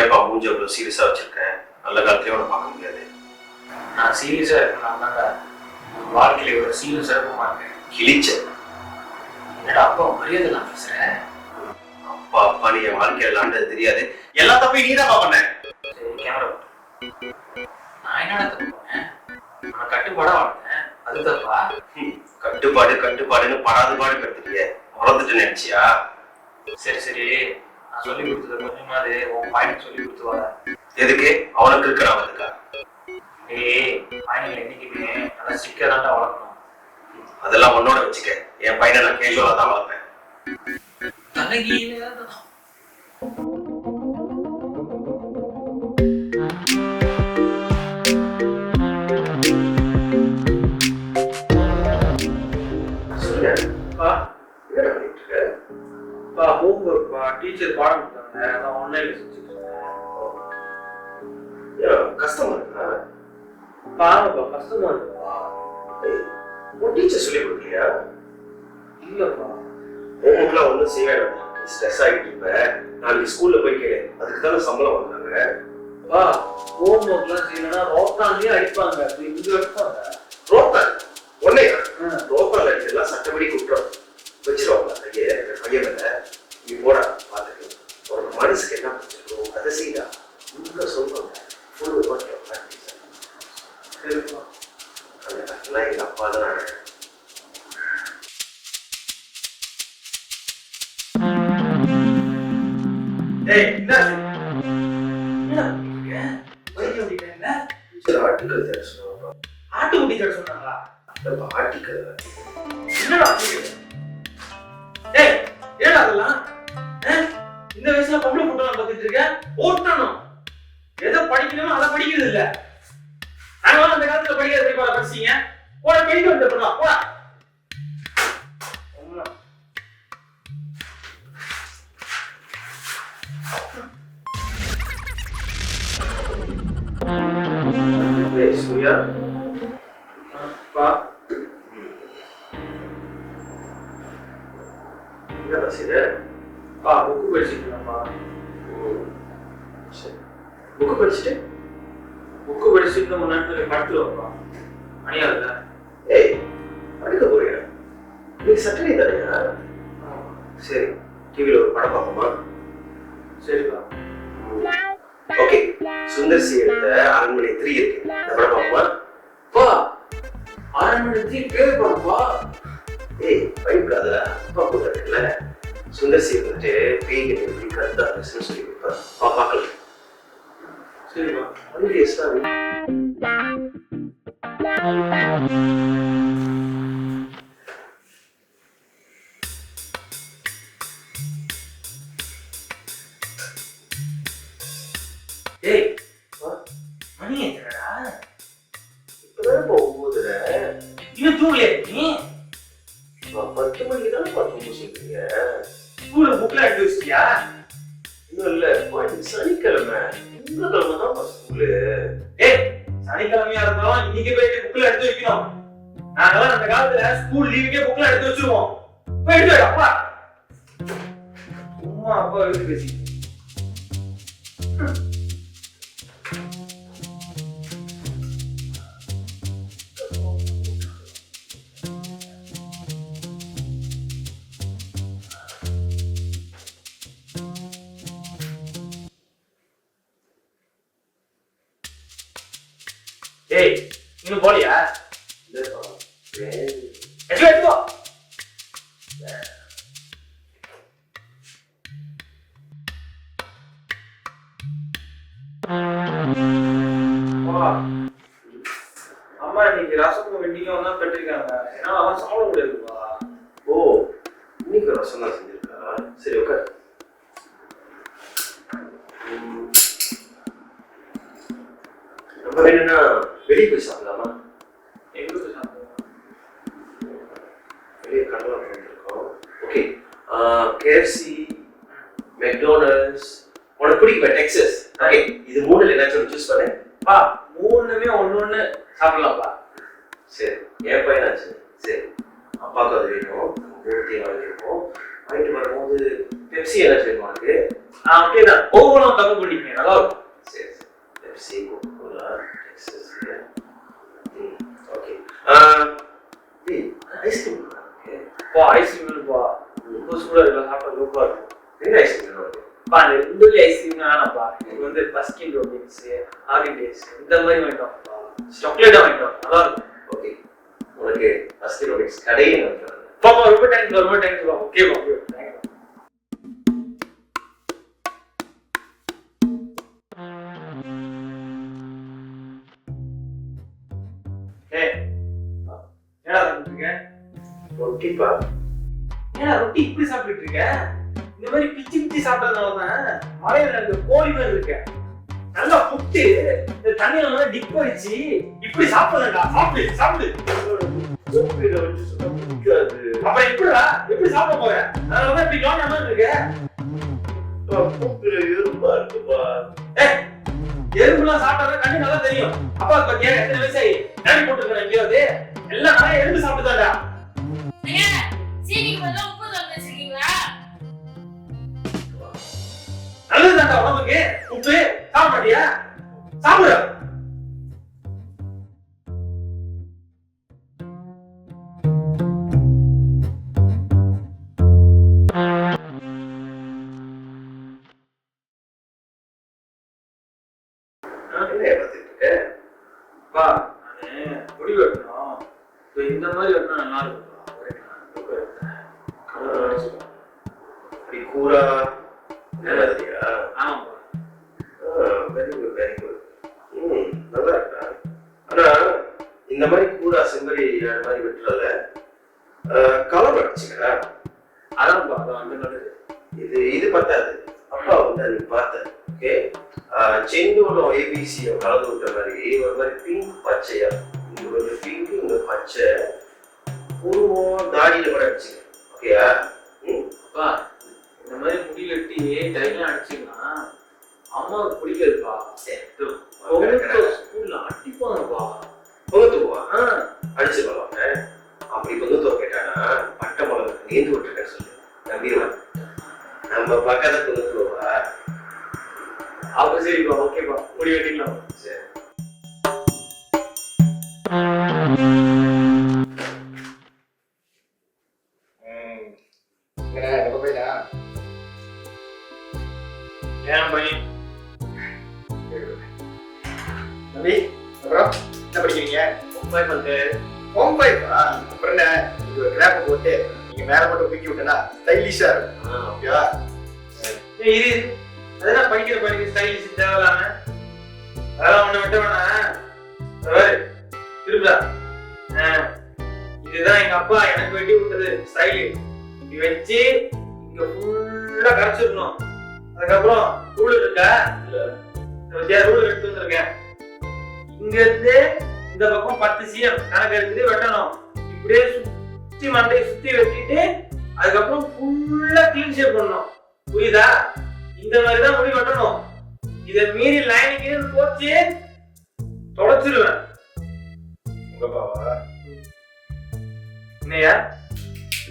ஏப்பா மூஞ்சி அவ்வளோ சீரியஸாக வச்சிருக்கேன்? நல்ல காலத்துலேயும் அவனை பார்க்க முடியாது. நான் சீரியஸாக இருக்கேன். நான் தாங்க வாழ்க்கையில் ஒரு சீரியஸாக இருக்க இருக்கேன். கிழிச்ச என்னடா அப்பா மரியாதை நான் பேசுகிறேன். அப்பா அப்பா நீ என் வாழ்க்கையில் விளாண்டது தெரியாது. எல்லா தப்பையும் நீ தான் பண்ணேன். சரி கேமரா நான் என்னடா தப்பு பண்ணேன்? நான் கட்டுப்பாடாக வாழ்ந்தேன், அது தப்பா? கட்டுப்பாடு கட்டுப்பாடுன்னு படாது பாடு கட்டுறிய மறந்துட்டு நினைச்சியா? சரி சரி, நான் சொல்லி கொடுத்தது கொஞ்சமாவது உன் பாயிண்ட் சொல்லி கொடுத்து வர. எதுக்கு? அவனுக்கு இருக்கிறான் அதுக்கா? ஏய் பையனை என்னைக்குமே நல்லா சிக்கதாண்டா வளர்க்கணும். அதெல்லாம் உன்னோட வச்சுக்க. என் பையனை நான் கேஷுவலா தான் வளர்ப்பேன். டீச்சர் பாடம் கொடுத்தாங்க, நான் ஆன்லைன்ல செஞ்சுட்டு இருக்கேன். கஷ்டமா இருக்கா? பாருப்பா கஷ்டமா இருக்குப்பா. உன் டீச்சர் சொல்லி கொடுக்கலையா? இல்லப்பா ஹோம்ஒர்க்லாம் ஒன்றும் செய்ய வேண்டாம். ஸ்ட்ரெஸ் ஆகிட்டு இருப்ப. நாளைக்கு ஸ்கூல்ல போய் கேளு. அதுக்கு தானே சம்பளம் வாங்குறாங்க. பா ஹோம்ஒர்க்லாம் செய்யணும்னா ரோட்டான்லயே அடிப்பாங்க. இங்க அடிப்பாங்க. ரோட்டான் ஒன்னே ரோட்டால் அடிச்சதெல்லாம் சட்டப்படி குற்றம். வச்சிருவாங்க கையை மேல. நீ போடா பார்த்துக்கலாம். ஒரு மனசுக்கு என்ன பிடிச்சிருக்கோ அதை செய்யலாம். உங்க சொல்லுவாங்க ஃபுல் ஒர்க் ப்ராக்டிஸ். சரிப்பா. அந்த கட்டெல்லாம் எங்கள் அப்பா தான். ஆட்டுக்குட்டி கடை சொன்னாங்களா? ஆட்டுக்கதை என்னடா ஏடா அதெல்லாம்? இந்த வயசுல பொம்பளை கூட்டம் பார்த்துட்டு இருக்க. ஓட்டணும். எதை படிக்கணுமோ அதை படிக்கிறது இல்ல. நாங்க அந்த காலத்துல படிக்கிறது படிச்சீங்க. போட படிக்க வந்து போடா. சூர்யா பா என்ன செய்ய? புக்கு படிச்சுட்டுப்பா. புக்கு படிச்சுட்டு இந்த நேரத்துல படுத்துருவப்பா. மணியாதுல ஏய் படிக்க போறியா? நீ சட்டனை தானையா? சரி டிவியில் ஒரு படம் பார்ப்போமா? சரிப்பா. ஓகே சுந்தர் சி எடுத்த அரண்மனை 3 இருக்கு. இந்த படம் பார்ப்போமா? பா அரண்மனை 3 பேர் பாப்பா. ஏய் பயப்படாத. அப்பா கூட இருக்குல்ல. சுந்தர் சி வந்துட்டு பேய்கிட்ட எப்படி கருத்தா பேசுன்னு சொல்லி கொடுப்பாரு. பார்க்கலாம். சரிப்பா. ஏய் மணி எத்தனைடா? இப்பதான் போகும்போதுல இன்னும் தூங்கலையா நீ? 10 மணிக்கு தானே தூங்க சொல்றீங்க. ஸ்கூல்ல புக்ல எடுத்து வச்சிட்டியா? இன்னும் இல்ல. சனிக்கிழமை திங்கக்கிழமை தான் ஸ்கூலு. ஏய் சனிக்கிழமையா இருந்தாலும் இன்னைக்கு போயிட்டு புக்ல எடுத்து வைக்கணும். நாங்கெல்லாம் அந்த காலத்துல ஸ்கூல் லீவுக்கே புக்ல எடுத்து வச்சிருவோம். போய் எடுத்து வை அப்பா. சும்மா அப்பா எடுத்து பேசி. ஏய் இன்னும் போலியா? எடுத்து வா. அம்மா இன்னைக்கு ரசமும் வெண்டியும் தான் கட்டிருக்காங்க. ஏன்னா அவன் சாப்பிட முடியாதுப்பா. ஓ இன்னைக்கு ரசம் தான் செஞ்சிருக்கா? சரி உட்கார். நம்ம வேணும்னா வெளியே போய் சாப்பிடலாமா? எங்க போய் சாப்பிடலாம்? வெளியே கடலை வந்துருக்கோம். ஓகே KFC மெக்டோனல்ட்ஸ், உனக்கு பிடிக்குமா டெக்ஸஸ்? ஓகே, இது மூணுல ஏதாச்சும் சூஸ் பண்ணு. பா மூணுமே ஒண்ணு சாப்பிடலாம்ப்பா. சரி, என் பையனாச்சு. சரி, அப்பாவுக்கு அது வேணும். மூணுத்தையும் வாங்கிருப்போம். வாங்கிட்டு வரும்போது பெப்சி ஏதாச்சும் வேணும் உனக்கு? ஓகே தான், ஒவ்வொன்றும் கம்மி பண்ணிக்கங்க, நல்லா இருக்கும். சரி சரி, பெப்சி, கோகோலா, டெக்ஸஸ். ஓகே. ஐஸ்கிரீம் பா ஐஸ்கிரீம் வேணும்ப்பா. ரொம்ப சூடாக இருக்கலாம், சாப்பிட லூப்பாக இருக்கும். என்ன ஐஸ்கிரீம் வேணும்? பா அந்த ரெண்டு ஐஸ்கிரீம் வேணாம்ப்பா. எனக்கு வந்து பஸ்கின் ரோபின்ஸ், ஆர்கிடேஸ் இந்த மாதிரி வாங்கிட்டோம்ப்பா. சாக்லேட்டாக வாங்கிட்டோம், நல்லா இருக்கும். ஓகே, உனக்கு பஸ்கின் ரோபின்ஸ் கடையே வாங்கிட்டு வரேன். பாப்பா ரொம்ப தேங்க்ஸ், ரொம்ப தேங்க்ஸ் பா. ஓகேப்பா, ஓகே தேங்க்ஸ். என்னடா சாப்பிட்டு இருக்க? ரொட்டிப்பா. ஏன்னா ரொட்டி இப்படி சாப்பிட்டு இருக்க? இந்த மாதிரி பிச்சு பிச்சு சாப்பிட்டதுனாலதான் மலையில இந்த கோழி மாதிரி இருக்க. நல்லா புட்டு இந்த தண்ணியில நல்லா டிப் வச்சு இப்படி சாப்பிடலடா. சாப்பிடு சாப்பிடு. கோப்பில வச்சு சொன்னா பிடிக்காது. அப்புறம் எப்படிடா எப்படி சாப்பிட போற? அதனாலதான் இப்படி கவனியா மாதிரி இருக்க. கோப்பில எறும்பா இருக்குப்பா. எறும்புலாம் சாப்பிட்டா கண்ணு நல்லா தெரியும். அப்பா பத்தியா எத்தனை வயசாயி டேடி போட்டுருக்கேன் எங்கேயாவது? எல்லாம் நிறைய எறும்பு சாப்பிட்டுதான்டா. நல்லதுதான்டா உடம்புக்கு. உப்பு சாப்பிட மாட்டியா? சாப்பிடு. பா நானு முடி வெட்டணும். இந்த மாதிரி வெட்டினா நல்லா இருக்கும். கூரா நல்லதுயா? ஆமாப்பா. Very good very good. நல்லா இருக்கா? ஆனா இந்த மாதிரி கூரா செம்பரி மாதிரி வெட்டுறதுல கலர் அடிச்சுக்கடா. அதான்ப்பா, அதான் அந்த நல்லது. இது பத்தாது. அப்பா வந்து அது பார்த்தேன். ஓகே, செந்தூரம் ஏபிசியும் கலந்து விட்ட மாதிரி ஒரு மாதிரி பிங்க் பச்சையா, இங்க ஒரு பிங்க் இங்க பச்சை உருவம் தாடியில கூட அடிச்சுக்க. ஓகேயா? அப்பா இந்த மாதிரி முடி வெட்டி டைலாம் அடிச்சுக்கலாம் அம்மாவுக்கு பிடிக்காதுப்பா. ஸ்கூல்ல அடிப்பாங்கப்பா. பொங்கத்துவா அடிச்சு போவாங்க. அப்படி பொங்கத்துவ கேட்டானா பட்டை மிளகு நேர்ந்து விட்டுருக்கேன்னு சொல்லு, நம்பிடுவான். நம்ம பக்கத்தை பொங்கத்துவா. அப்ப சரிப்பா, ஓகேப்பா, முடி வெட்டிக்கலாம். சரி. ஏன் பையன் தம்பி, அப்புறம் என்ன படிக்கிறீங்க? மும்பை வந்து ஹோம் பைப்பா? அப்புறம் என்ன, இது ஒரு கிராப் போட்டு நீங்க மேல மட்டும் தூக்கி விட்டனா ஸ்டைலிஷா இருக்கும். ஓகேவா? இது அதெல்லாம் படிக்கிற ஸ்டைலிஷ் தேவையில்லாம அதெல்லாம் ஒண்ணு விட்ட வேணா திருப்பா. இதுதான் எங்க அப்பா எனக்கு வெட்டி விட்டது ஸ்டைலு. இது வச்சு இங்க ஃபுல்லா கரைச்சிடணும். அதுக்கப்புறம் ரூல் இருக்கா? ரூல் எடுத்து வந்திருக்கேன். இங்க இருந்து இந்த பக்கம் 10 cm கணக்கு எடுத்துட்டு வெட்டணும். இப்படியே சுத்தி மண்டையை சுத்தி வெட்டிட்டு அதுக்கப்புறம் ஃபுல்லா கிளீன் ஷேப் பண்ணணும். புரியுதா? இந்த மாதிரிதான் முடி வெட்டணும். இதை மீறி லைனுக்கு போச்சு தொலைச்சிருவேன். உங்க அப்பாவா? என்னையா?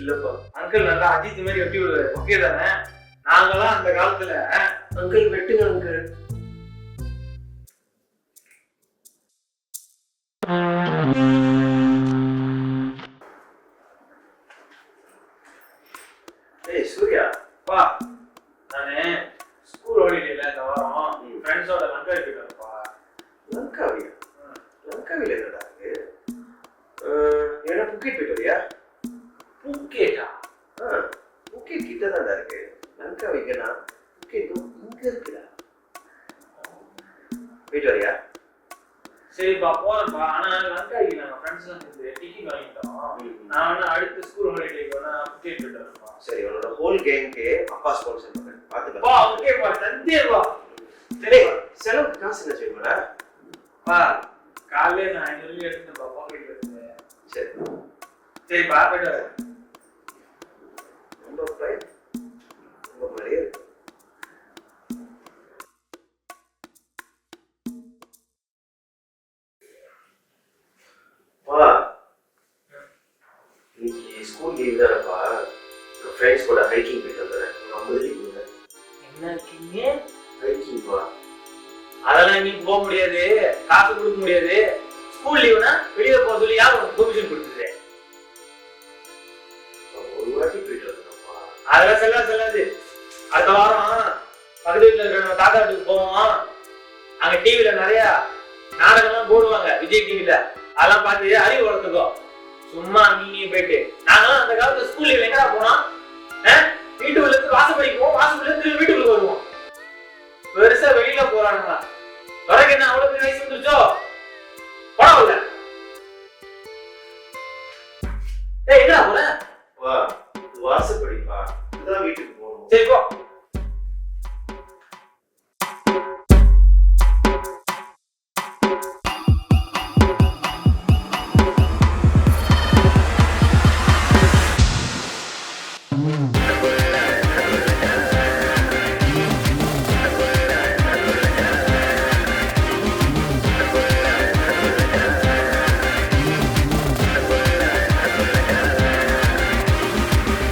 இல்லப்பா, அங்கிள் நல்லா அஜித் மாதிரி வெட்டி விடுவாரு. ஓகே தானே? நாங்கெல்லாம் அந்த காலத்துல அங்கிள் வெட்டுங்க அங்கிள். ஏய் சூர்யா, பா நானு ஸ்கூல் ஹாலிடேல இந்த வாரம் ஃப்ரெண்ட்ஸோட லங்கா போயிட்டேன்ப்பா. லங்காவியா? லங்காவில என்னடா இருக்கு? ஏன்னா புக்கெட் போயிட்டு வரியா? புக்கேட்டா? புக்கெட் கிட்ட தான் இருக்கு. லங்கா வைக்கனா புக்கெட் இங்க இருக்குடா. போயிட்டு வரியா? சரிப்பா போறப்பா. ஆனா லங்காவிக்கு நாங்க ஃப்ரெண்ட்ஸ் எல்லாம் சேர்ந்து டிக்கெட் வாங்கிட்டோம். நான் வேணா அடுத்த ஸ்கூல் ஹாலிடேக்கு வேணா புக்கெட் போயிட்டு வரேன்ப்பா. சரி, உன்னோட ஹோல் கேங்க்கு அப்பா ஸ்பான்சர் பண்ணு. பாத்துக்கலாம். பா ஓகேப்பா, சந்தேப்பா. சரி, செலவுக்கு காசு என்ன செய்யுமாடா? பா காலையில நான் 5 எடுத்துப்பா பாக்கெட்ல இருந்து. சரி சரிப்பா, போயிட்டு வரேன். ரொம்ப பை ரொம்ப மரியாதை. இன்னைக்கு ஸ்கூல் லீவ் தானப்பா, ஃப்ரெண்ட்ஸ் கூட ஹைக்கிங் போயிட்டு வந்துடுறேன். 50 லீவ் கொடுங்க. என்ன இருக்கீங்க? ஹைக்கிங்ப்பா. அதெல்லாம் நீ போக முடியாது, காசு கொடுக்க முடியாது. ஸ்கூல் லீவுனா வெளியே போக சொல்லி யார் உனக்கு பெர்மிஷன் கொடுத்தது? ஒரு வாட்டி போயிட்டு வந்துடுறேன்ப்பா. அதெல்லாம் செல்லாது. அடுத்த வாரம் பக்கத்து வீட்டுல இருக்கிற தாத்தா வீட்டுக்கு போவோம். அங்க டிவில நிறைய நாடகம்லாம் போடுவாங்க, விஜய் டிவில. அதெல்லாம் பார்த்து அறிவு வளர்த்துக்கோ. சும்மா நீங்க போயிட்டு நாங்களாம் அந்த காலத்துல ஸ்கூல் லீவ்ல எங்கடா போனோம்? வீட்டுக்குள்ள இருந்து வாசப்படிக்கு போவோம், வாசப்படில இருந்து வீட்டுக்குள்ள வருவோம். பெருசா வெளியில போறானுங்க. வரைக்கும் என்ன அவ்வளவு பெரிய வயசு வந்துருச்சோ? போடவில்ல. எங்கடா போற? வா, வாசப்படிப்பா, இதுதான் வீட்டுக்கு போகணும். சரி போ.